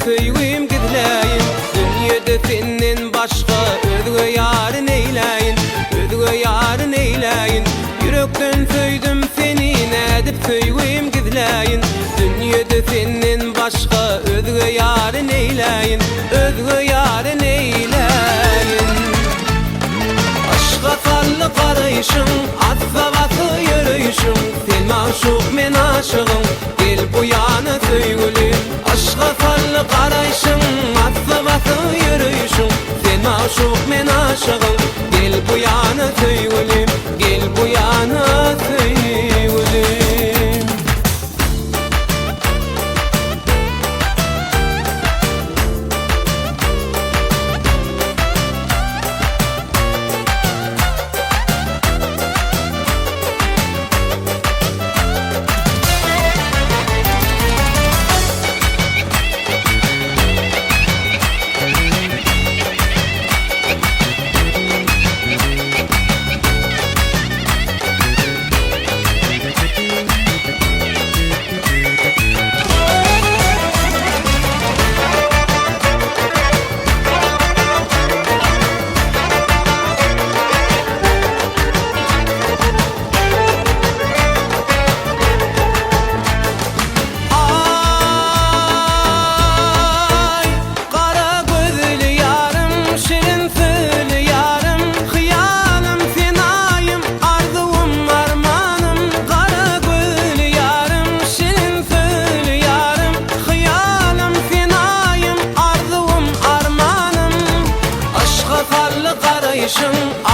söýgüm gizläýin. Dünýede senden başga özge ýary neýläýin, özge ýary neýläýin. Yürekden söýdüm seni nädip söýgüm gizläýin. Dünýede senden başga özge ýary neýläýin, özge ýary neýläýin. Aşka sallı garaýşyň, atsabaty ýörüýşüň. Sen maşuk men aşygym, gel bu ýana söýgülim. Aşka sallı garaýşyň, atsabaty ýörüýşüň. Sen maşuk men aşygym, gel bu ýana söýgülim, gel bu ýana söýgülim.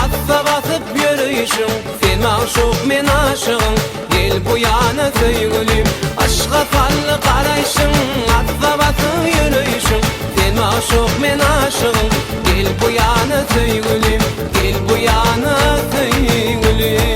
Atsa basyp ýörüýşüň, sen maşuk men aşygym, gel bu ýana söýgülim. Aşka sally garaýşyň, atsa basyp ýörüýşüň, sen maşuk men aşygym, gel bu ýana söýgülim, gel bu ýana söýgülim.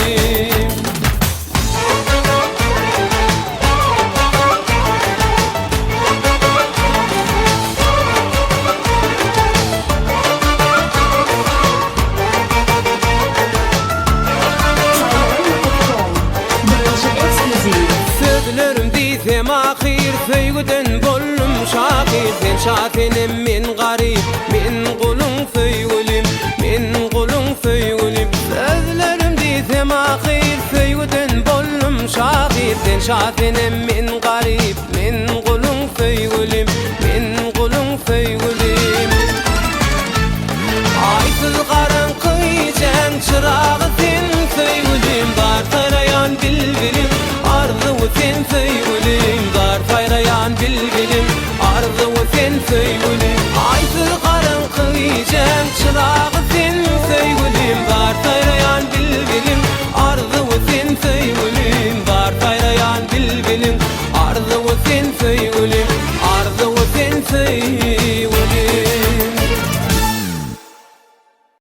Sözlerim ahir, söýgüden bollum şakir. Sen şakenem men garyp, men guluň söýgülim, men guluň söýgülim. Sözlerim diýsem ahir, söýgüden bollum şakir. Sen şakenem men garyp, men guluň söýgülim, men guluň söýgülim. Aýsyz garaňky jan çıragy sen söýgülim, bar tarayan bilgilim, arzuw sen söýgülim, gar taýrayan bilgilim, arzuw sen söýgülim.